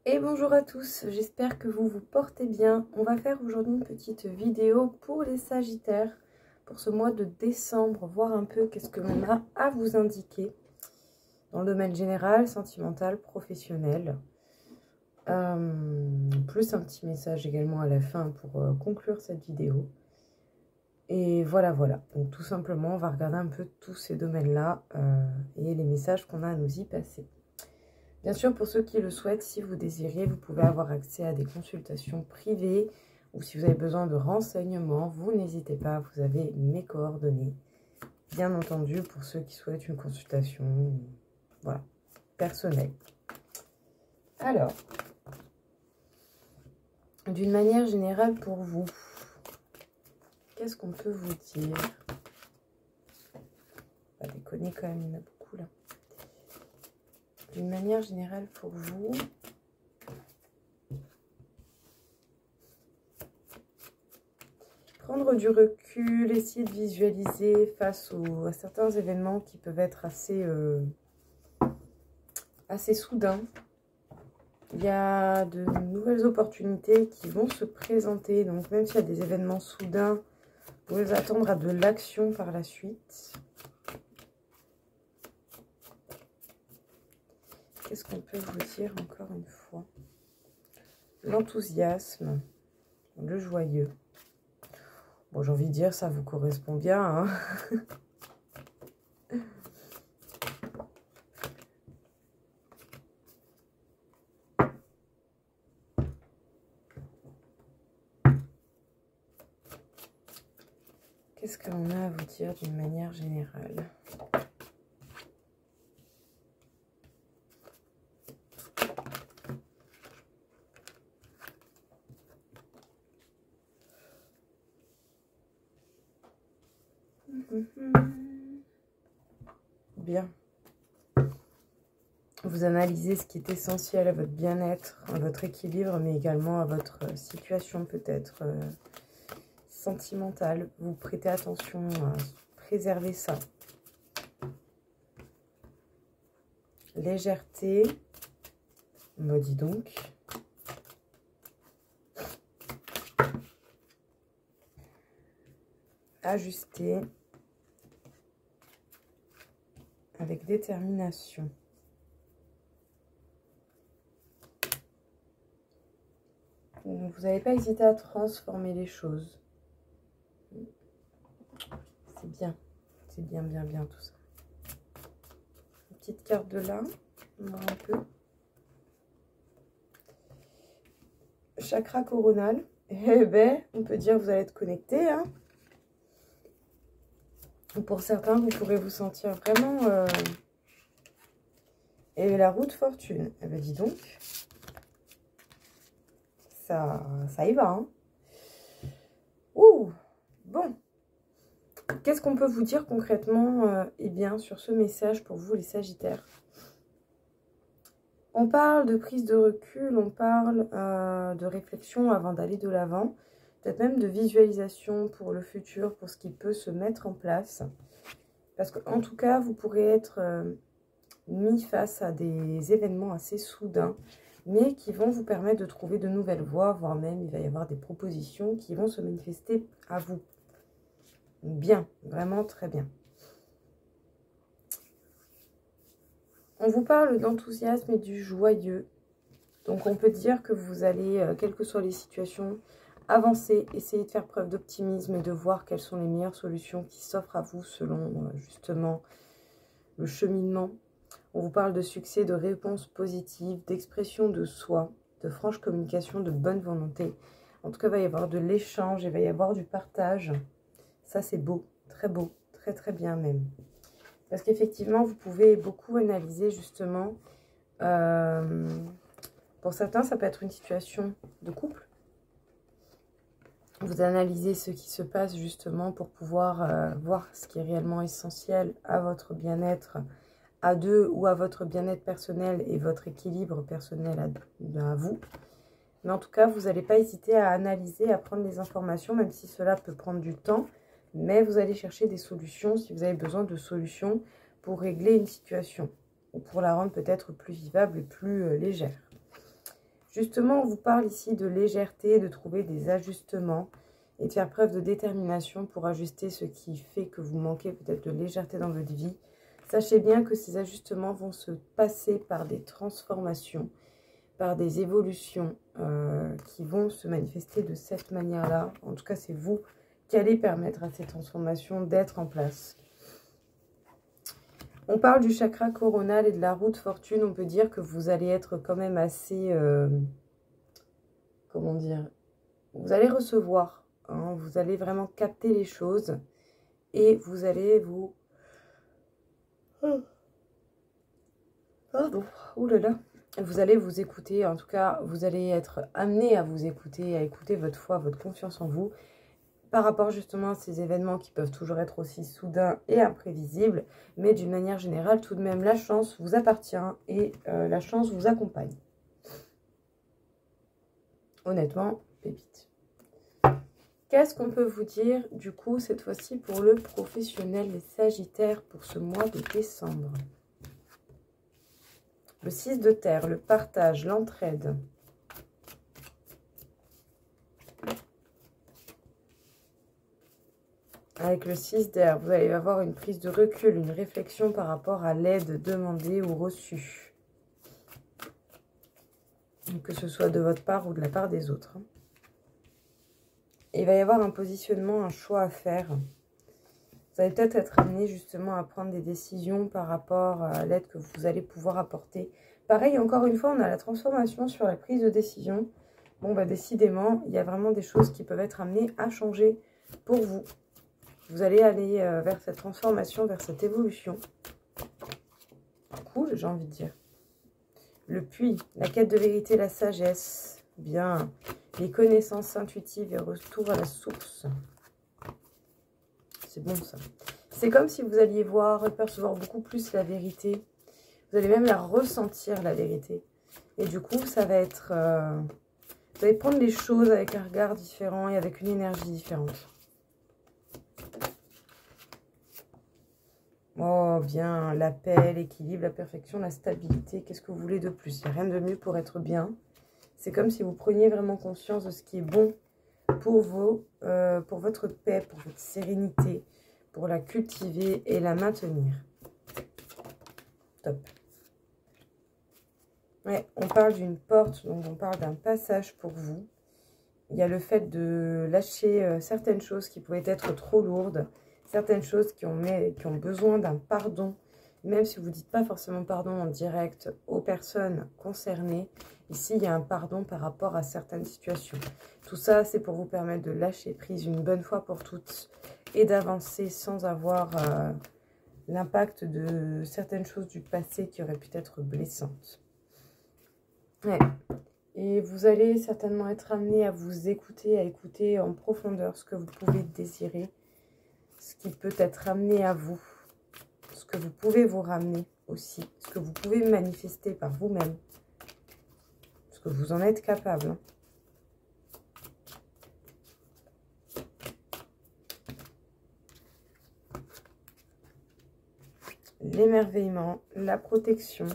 Et bonjour à tous, j'espère que vous vous portez bien. On va faire aujourd'hui une petite vidéo pour les Sagittaires, pour ce mois de décembre, voir un peu qu'est-ce que l'on a à vous indiquer dans le domaine général, sentimental, professionnel. Plus un petit message également à la fin pour conclure cette vidéo. Et voilà. Donc tout simplement, on va regarder un peu tous ces domaines-là et les messages qu'on a à nous y passer. Bien sûr, pour ceux qui le souhaitent, si vous désirez, vous pouvez avoir accès à des consultations privées ou si vous avez besoin de renseignements, vous n'hésitez pas, vous avez mes coordonnées. Bien entendu, pour ceux qui souhaitent une consultation voilà, personnelle. Alors, d'une manière générale pour vous, qu'est-ce qu'on peut vous dire? Pas déconner quand même, il y en a beaucoup là. D'une manière générale pour vous, prendre du recul, essayer de visualiser face à certains événements qui peuvent être assez soudains. Il y a de nouvelles opportunités qui vont se présenter. Donc même s'il y a des événements soudains, vous pouvez vous attendre à de l'action par la suite. Qu'est-ce qu'on peut vous dire encore une fois? L'enthousiasme, le joyeux. Bon, j'ai envie de dire, ça vous correspond bien, hein. Qu'est-ce qu'on a à vous dire d'une manière générale? Bien. Vous analysez ce qui est essentiel à votre bien-être, à votre équilibre, mais également à votre situation peut-être sentimentale. Vous prêtez attention à préserver ça. Légèreté. Bah dis donc. Ajuster. Avec détermination. Donc, vous n'avez pas hésité à transformer les choses. C'est bien. C'est bien tout ça. Une petite carte de là. On va un peu. Chakra coronal. Eh ben, on peut dire que vous allez être connecté, hein. Pour certains, vous pourrez vous sentir vraiment... Et la roue de fortune. Eh ben, dis donc. Ça y va, hein. Ouh. Bon. Qu'est-ce qu'on peut vous dire concrètement eh bien, sur ce message pour vous, les Sagittaires? On parle de prise de recul, on parle de réflexion avant d'aller de l'avant. Peut-être même de visualisation pour le futur, pour ce qui peut se mettre en place. Parce qu'en tout cas, vous pourrez être mis face à des événements assez soudains, mais qui vont vous permettre de trouver de nouvelles voies, voire même il va y avoir des propositions qui vont se manifester à vous. Bien, vraiment très bien. On vous parle d'enthousiasme et du joyeux. Donc on peut dire que vous allez, quelles que soient les situations, avancer, essayer de faire preuve d'optimisme et de voir quelles sont les meilleures solutions qui s'offrent à vous selon justement le cheminement. On vous parle de succès, de réponses positives, d'expression de soi, de franche communication, de bonne volonté. En tout cas, il va y avoir de l'échange, il va y avoir du partage. Ça, c'est beau, très bien même. Parce qu'effectivement, vous pouvez beaucoup analyser justement. Pour certains, ça peut être une situation de couple. Vous analysez ce qui se passe justement pour pouvoir voir ce qui est réellement essentiel à votre bien-être à deux ou à votre bien-être personnel et votre équilibre personnel à vous. Mais en tout cas, vous n'allez pas hésiter à analyser, à prendre des informations, même si cela peut prendre du temps. Mais vous allez chercher des solutions si vous avez besoin de solutions pour régler une situation ou pour la rendre peut-être plus vivable et plus légère. Justement, on vous parle ici de légèreté, de trouver des ajustements et de faire preuve de détermination pour ajuster ce qui fait que vous manquez peut-être de légèreté dans votre vie. Sachez bien que ces ajustements vont se passer par des transformations, par des évolutions qui vont se manifester de cette manière-là. En tout cas, c'est vous qui allez permettre à ces transformations d'être en place. On parle du chakra coronal et de la roue de fortune. On peut dire que vous allez être quand même assez... comment dire? Vous allez recevoir. Hein, vous allez vraiment capter les choses. Et vous allez vous... Pardon. Ouh là là. Vous allez vous écouter. En tout cas, vous allez être amené à vous écouter, à écouter votre foi, votre confiance en vous. Par rapport justement à ces événements qui peuvent toujours être aussi soudains et imprévisibles, mais d'une manière générale, tout de même, la chance vous appartient et la chance vous accompagne. Honnêtement, pépite. Qu'est-ce qu'on peut vous dire, du coup, cette fois-ci pour le professionnel, les Sagittaires, pour ce mois de décembre? Le 6 de terre, le partage, l'entraide. Avec le 6 d'air, vous allez avoir une prise de recul, une réflexion par rapport à l'aide demandée ou reçue. Que ce soit de votre part ou de la part des autres. Et il va y avoir un positionnement, un choix à faire. Vous allez peut-être être amené justement à prendre des décisions par rapport à l'aide que vous allez pouvoir apporter. Pareil, encore une fois, on a la transformation sur la prise de décision. Bon, bah décidément, il y a vraiment des choses qui peuvent être amenées à changer pour vous. Vous allez aller vers cette transformation, vers cette évolution. Cool, j'ai envie de dire. Le puits, la quête de vérité, la sagesse. Bien, les connaissances intuitives et retour à la source. C'est bon ça. C'est comme si vous alliez voir et percevoir beaucoup plus la vérité. Vous allez même la ressentir, la vérité. Et du coup, ça va être... vous allez prendre les choses avec un regard différent et avec une énergie différente. Oh, bien, la paix, l'équilibre, la perfection, la stabilité. Qu'est-ce que vous voulez de plus? Il n'y a rien de mieux pour être bien. C'est comme si vous preniez vraiment conscience de ce qui est bon pour vous, pour votre paix, pour votre sérénité, pour la cultiver et la maintenir. Top. Ouais, on parle d'une porte, donc on parle d'un passage pour vous. Il y a le fait de lâcher certaines choses qui pouvaient être trop lourdes. Certaines choses qui ont besoin d'un pardon, même si vous ne dites pas forcément pardon en direct aux personnes concernées. Ici, il y a un pardon par rapport à certaines situations. Tout ça, c'est pour vous permettre de lâcher prise une bonne fois pour toutes et d'avancer sans avoir l'impact de certaines choses du passé qui auraient pu être blessantes. Ouais. Et vous allez certainement être amené à vous écouter, à écouter en profondeur ce que vous pouvez désirer. Ce qui peut être amené à vous, ce que vous pouvez vous ramener aussi, ce que vous pouvez manifester par vous-même, ce que vous en êtes capable. Hein. L'émerveillement, la protection,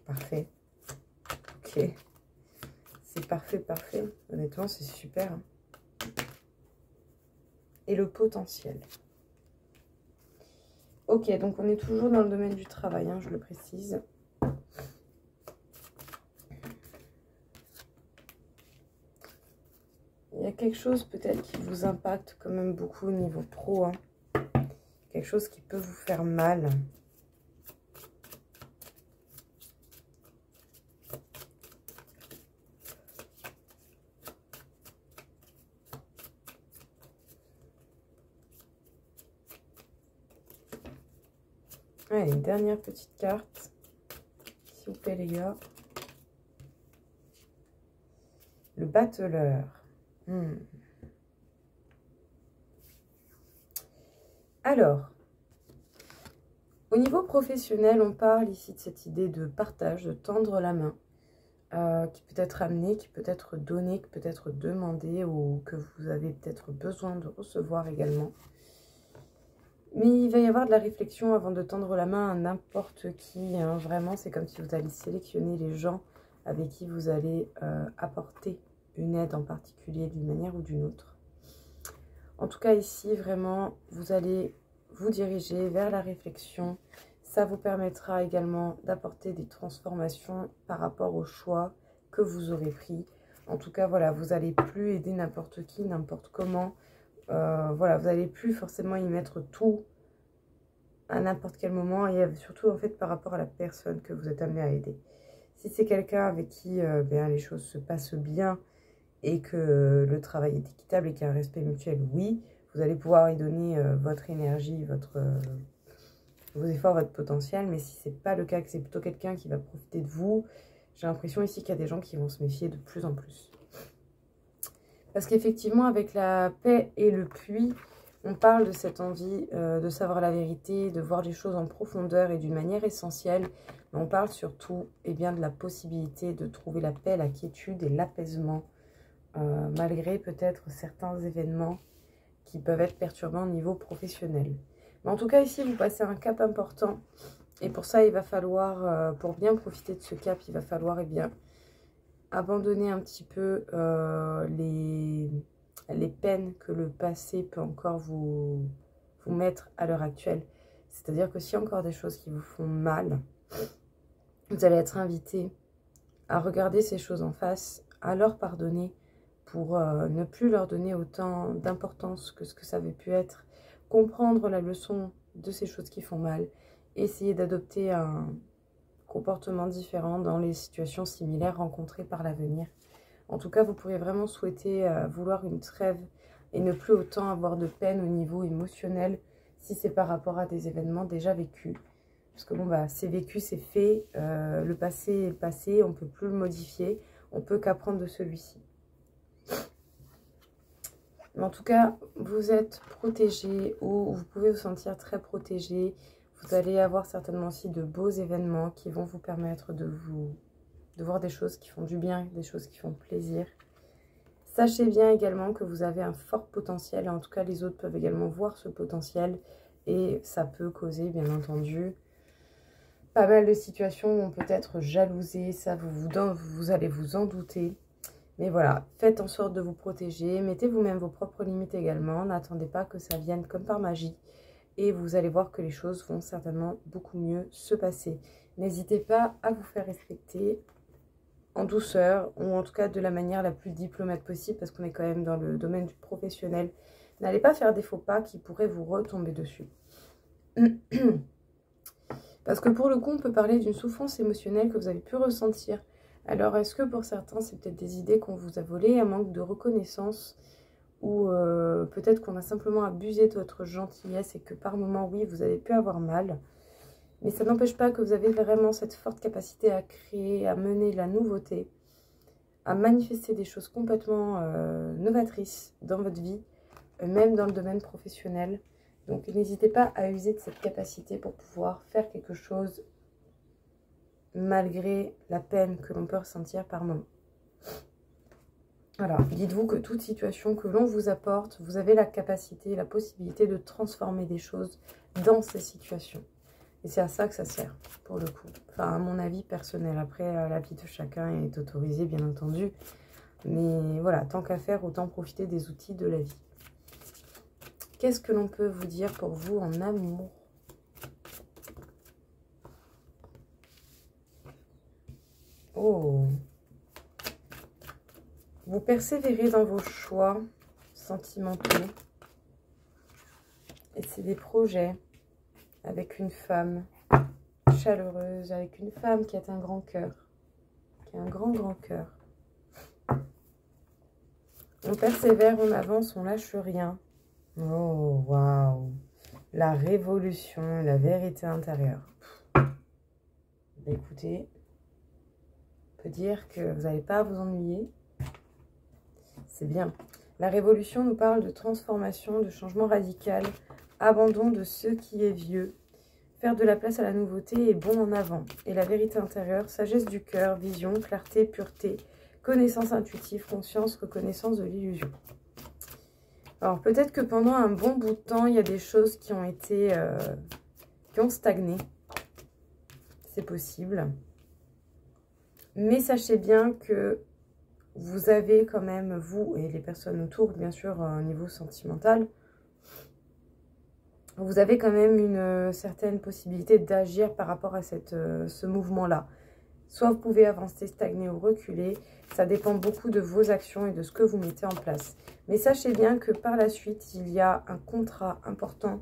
parfait, ok, c'est parfait, parfait, honnêtement c'est super. Hein. Et le potentiel. Ok, donc on est toujours dans le domaine du travail, hein, je le précise. Il y a quelque chose peut-être qui vous impacte quand même beaucoup au niveau pro. Hein. Quelque chose qui peut vous faire mal. Allez, une dernière petite carte, s'il vous plaît les gars. Le battleur. Alors, au niveau professionnel, on parle ici de cette idée de partage, de tendre la main, qui peut être amenée, qui peut être donnée, qui peut être demandée ou que vous avez peut-être besoin de recevoir également. Mais il va y avoir de la réflexion avant de tendre la main à n'importe qui. Hein. Vraiment, c'est comme si vous alliez sélectionner les gens avec qui vous allez apporter une aide en particulier d'une manière ou d'une autre. En tout cas ici, vraiment, vous allez vous diriger vers la réflexion. Ça vous permettra également d'apporter des transformations par rapport au choix que vous aurez pris. En tout cas, voilà, vous n'allez plus aider n'importe qui, n'importe comment. Voilà, vous n'allez plus forcément y mettre tout à n'importe quel moment. Et surtout, en fait, par rapport à la personne que vous êtes amené à aider. Si c'est quelqu'un avec qui les choses se passent bien et que le travail est équitable et qu'il y a un respect mutuel, oui, vous allez pouvoir y donner votre énergie, vos efforts, votre potentiel. Mais si ce n'est pas le cas, que c'est plutôt quelqu'un qui va profiter de vous, j'ai l'impression ici qu'il y a des gens qui vont se méfier de plus en plus. Parce qu'effectivement, avec la paix et le puits, on parle de cette envie de savoir la vérité, de voir les choses en profondeur et d'une manière essentielle. Mais on parle surtout de la possibilité de trouver la paix, la quiétude et l'apaisement, malgré peut-être certains événements qui peuvent être perturbants au niveau professionnel. Mais en tout cas, ici, vous passez un cap important. Et pour ça, il va falloir, pour bien profiter de ce cap, il va falloir abandonner un petit peu les peines que le passé peut encore vous mettre à l'heure actuelle. C'est-à-dire que s'il y a encore des choses qui vous font mal, vous allez être invité à regarder ces choses en face, à leur pardonner pour ne plus leur donner autant d'importance que ce que ça avait pu être, comprendre la leçon de ces choses qui font mal, essayer d'adopter un comportement différent dans les situations similaires rencontrées par l'avenir. En tout cas, vous pourrez vraiment souhaiter vouloir une trêve et ne plus autant avoir de peine au niveau émotionnel si c'est par rapport à des événements déjà vécus. Parce que bon, c'est vécu, c'est fait, le passé est le passé, on ne peut plus le modifier, on ne peut qu'apprendre de celui-ci. Mais en tout cas, vous êtes protégé ou vous pouvez vous sentir très protégé. Vous allez avoir certainement aussi de beaux événements qui vont vous permettre de voir des choses qui font du bien, des choses qui font plaisir. Sachez bien également que vous avez un fort potentiel. Et en tout cas, les autres peuvent également voir ce potentiel. Et ça peut causer, bien entendu, pas mal de situations où on peut être jalousé. Ça, vous allez vous en douter. Mais voilà, faites en sorte de vous protéger. Mettez vous-même vos propres limites également. N'attendez pas que ça vienne comme par magie. Et vous allez voir que les choses vont certainement beaucoup mieux se passer. N'hésitez pas à vous faire respecter en douceur, ou en tout cas de la manière la plus diplomate possible, parce qu'on est quand même dans le domaine du professionnel. N'allez pas faire des faux pas qui pourraient vous retomber dessus. Parce que pour le coup, on peut parler d'une souffrance émotionnelle que vous avez pu ressentir. Alors, est-ce que pour certains, c'est peut-être des idées qu'on vous a volées, un manque de reconnaissance, ou peut-être qu'on a simplement abusé de votre gentillesse et que par moments, oui, vous avez pu avoir mal. Mais ça n'empêche pas que vous avez vraiment cette forte capacité à créer, à mener la nouveauté, à manifester des choses complètement novatrices dans votre vie, même dans le domaine professionnel. Donc n'hésitez pas à user de cette capacité pour pouvoir faire quelque chose malgré la peine que l'on peut ressentir par moment. Voilà, dites-vous que toute situation que l'on vous apporte, vous avez la capacité, la possibilité de transformer des choses dans ces situations. Et c'est à ça que ça sert, pour le coup. Enfin, à mon avis personnel. Après, l'avis de chacun est autorisé, bien entendu. Mais voilà, tant qu'à faire, autant profiter des outils de la vie. Qu'est-ce que l'on peut vous dire pour vous en amour? Oh! Vous persévérez dans vos choix sentimentaux. Et c'est des projets avec une femme chaleureuse, avec une femme qui a un grand cœur, qui a un grand, grand cœur. On persévère, on avance, on lâche rien. Oh, waouh! La révolution, la vérité intérieure. Écoutez, on peut dire que vous n'allez pas vous ennuyer. C'est bien. La révolution nous parle de transformation, de changement radical, abandon de ce qui est vieux, faire de la place à la nouveauté et bond en avant. Et la vérité intérieure, sagesse du cœur, vision, clarté, pureté, connaissance intuitive, conscience, reconnaissance de l'illusion. Alors peut-être que pendant un bon bout de temps, il y a des choses qui ont été, qui ont stagné. C'est possible. Mais sachez bien que vous avez quand même, vous et les personnes autour, bien sûr, au niveau sentimental, vous avez quand même une certaine possibilité d'agir par rapport à ce mouvement-là. Soit vous pouvez avancer, stagner ou reculer. Ça dépend beaucoup de vos actions et de ce que vous mettez en place. Mais sachez bien que par la suite, il y a un contrat important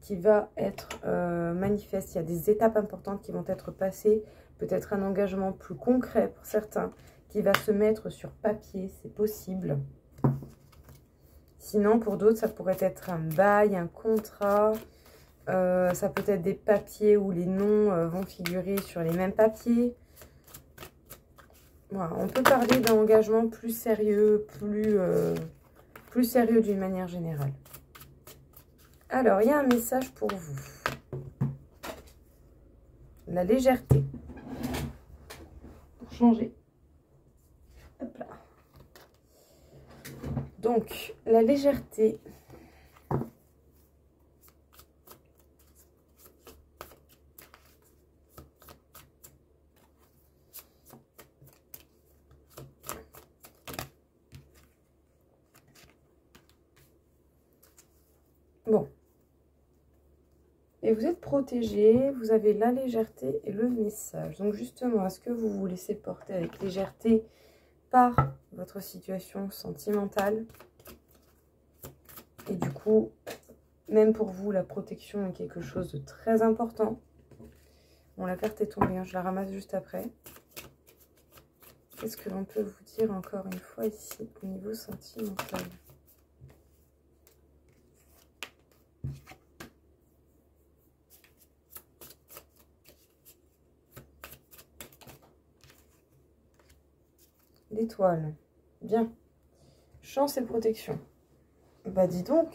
qui va être manifeste. Il y a des étapes importantes qui vont être passées. Peut-être un engagement plus concret pour certains qui va se mettre sur papier. C'est possible. Sinon, pour d'autres, ça pourrait être un bail, un contrat. Ça peut être des papiers où les noms vont figurer sur les mêmes papiers. Voilà, on peut parler d'un engagement plus sérieux, plus sérieux d'une manière générale. Alors, il y a un message pour vous. La légèreté. Pour changer. Hop là. Donc, la légèreté. Bon. Et vous êtes protégé, vous avez la légèreté et le message. Donc justement, est-ce que vous vous laissez porter avec légèreté par votre situation sentimentale? Et du coup, même pour vous, la protection est quelque chose de très important. Bon, la carte est tombée, hein, je la ramasse juste après. Qu'est-ce que l'on peut vous dire encore une fois ici au niveau sentimental? L'étoile. Bien. Chance et protection. Bah dis donc.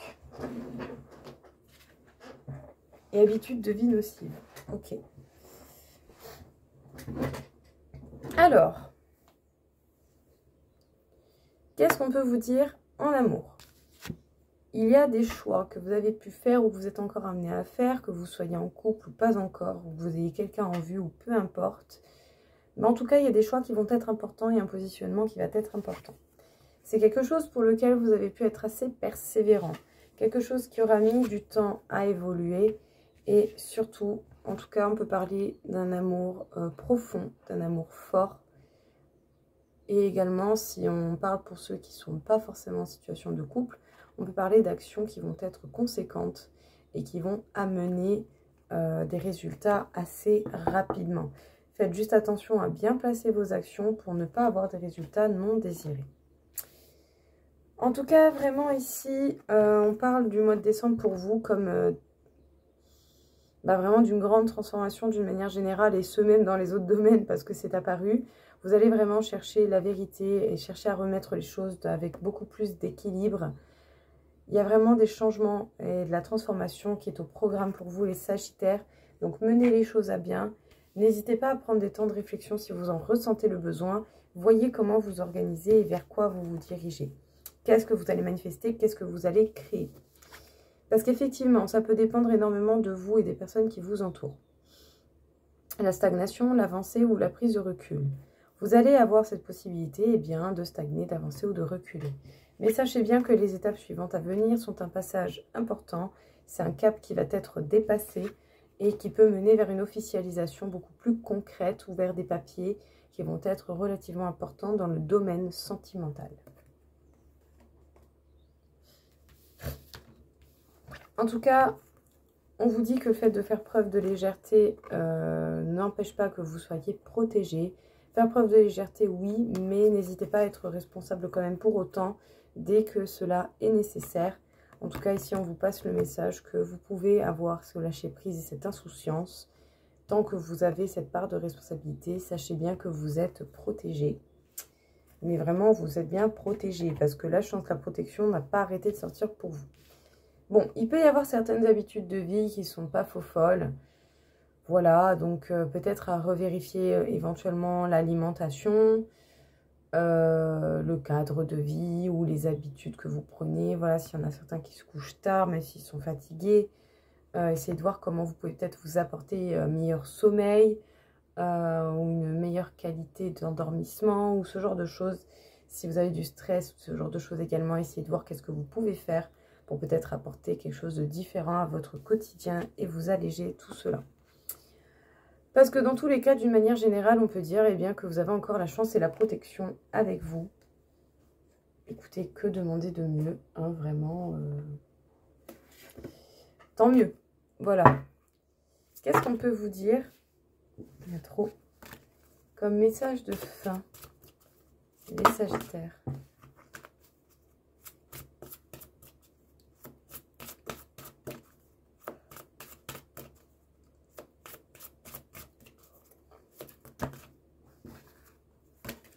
Et habitude de vie nocive. Ok. Alors. Qu'est-ce qu'on peut vous dire en amour? Il y a des choix que vous avez pu faire ou que vous êtes encore amené à faire, que vous soyez en couple ou pas encore, ou que vous ayez quelqu'un en vue ou peu importe. Mais en tout cas, il y a des choix qui vont être importants et un positionnement qui va être important. C'est quelque chose pour lequel vous avez pu être assez persévérant. Quelque chose qui aura mis du temps à évoluer. Et surtout, en tout cas, on peut parler d'un amour profond, d'un amour fort. Et également, si on parle pour ceux qui ne sont pas forcément en situation de couple, on peut parler d'actions qui vont être conséquentes et qui vont amener des résultats assez rapidement. Faites juste attention à bien placer vos actions pour ne pas avoir des résultats non désirés. En tout cas, vraiment ici, on parle du mois de décembre pour vous comme vraiment d'une grande transformation d'une manière générale et ce même dans les autres domaines parce que c'est apparu. Vous allez vraiment chercher la vérité et chercher à remettre les choses avec beaucoup plus d'équilibre. Il y a vraiment des changements et de la transformation qui est au programme pour vous les Sagittaires. Donc menez les choses à bien. N'hésitez pas à prendre des temps de réflexion si vous en ressentez le besoin. Voyez comment vous organisez et vers quoi vous vous dirigez. Qu'est-ce que vous allez manifester? Qu'est-ce que vous allez créer? Parce qu'effectivement, ça peut dépendre énormément de vous et des personnes qui vous entourent. La stagnation, l'avancée ou la prise de recul. Vous allez avoir cette possibilité de stagner, d'avancer ou de reculer. Mais sachez bien que les étapes suivantes à venir sont un passage important. C'est un cap qui va être dépassé et qui peut mener vers une officialisation beaucoup plus concrète ou vers des papiers qui vont être relativement importants dans le domaine sentimental. En tout cas, on vous dit que le fait de faire preuve de légèreté n'empêche pas que vous soyez protégé. Faire preuve de légèreté, oui, mais n'hésitez pas à être responsable quand même pour autant dès que cela est nécessaire. En tout cas, ici, on vous passe le message que vous pouvez avoir ce lâcher-prise et cette insouciance. Tant que vous avez cette part de responsabilité, sachez bien que vous êtes protégé. Mais vraiment, vous êtes bien protégé parce que la chance, la protection n'a pas arrêté de sortir pour vous. Bon, il peut y avoir certaines habitudes de vie qui ne sont pas faux folles. Voilà, donc peut-être à revérifier éventuellement l'alimentation, le cadre de vie ou les habitudes que vous prenez. Voilà, s'il y en a certains qui se couchent tard, même s'ils sont fatigués. Essayez de voir comment vous pouvez peut-être vous apporter meilleur sommeil, ou une meilleure qualité d'endormissement ou ce genre de choses. Si vous avez du stress, ce genre de choses également, essayez de voir qu'est-ce que vous pouvez faire pour peut-être apporter quelque chose de différent à votre quotidien et vous alléger tout cela. Parce que dans tous les cas, d'une manière générale, on peut dire eh bien, que vous avez encore la chance et la protection avec vous. Écoutez, que demander de mieux, hein, vraiment. Tant mieux. Voilà. Qu'est-ce qu'on peut vous dire? Il y a trop. Comme message de fin, les Sagittaires.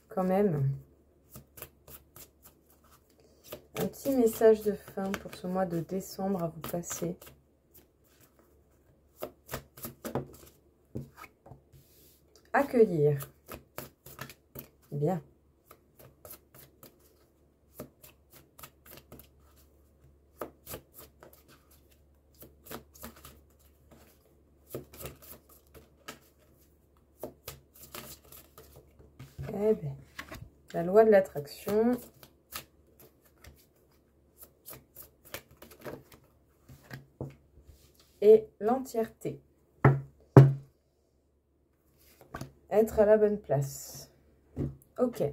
Quand même. Un petit message de fin pour ce mois de décembre à vous passer. Accueillir. Bien. Eh bien, la loi de l'attraction. Et l'entièreté. Être à la bonne place. Ok.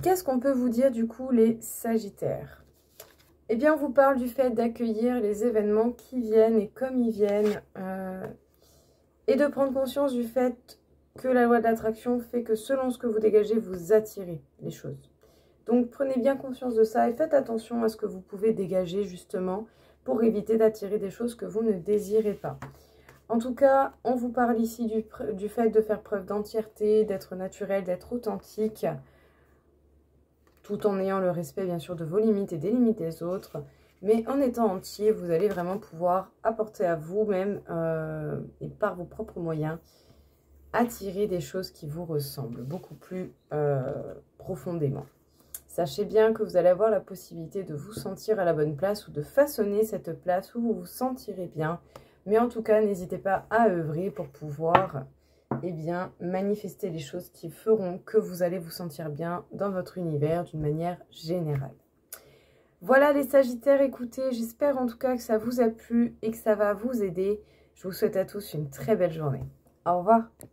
Qu'est-ce qu'on peut vous dire du coup les Sagittaires? Eh bien, on vous parle du fait d'accueillir les événements qui viennent et comme ils viennent. Et de prendre conscience du fait que la loi de l'attraction fait que selon ce que vous dégagez, vous attirez les choses. Donc, prenez bien conscience de ça et faites attention à ce que vous pouvez dégager justement pour éviter d'attirer des choses que vous ne désirez pas. En tout cas, on vous parle ici du fait de faire preuve d'entièreté, d'être naturel, d'être authentique, tout en ayant le respect bien sûr de vos limites et des limites des autres. Mais en étant entier, vous allez vraiment pouvoir apporter à vous-même et par vos propres moyens, attirer des choses qui vous ressemblent beaucoup plus profondément. Sachez bien que vous allez avoir la possibilité de vous sentir à la bonne place ou de façonner cette place où vous vous sentirez bien. Mais en tout cas, n'hésitez pas à œuvrer pour pouvoir manifester les choses qui feront que vous allez vous sentir bien dans votre univers d'une manière générale. Voilà les Sagittaires, écoutez, j'espère en tout cas que ça vous a plu et que ça va vous aider. Je vous souhaite à tous une très belle journée. Au revoir.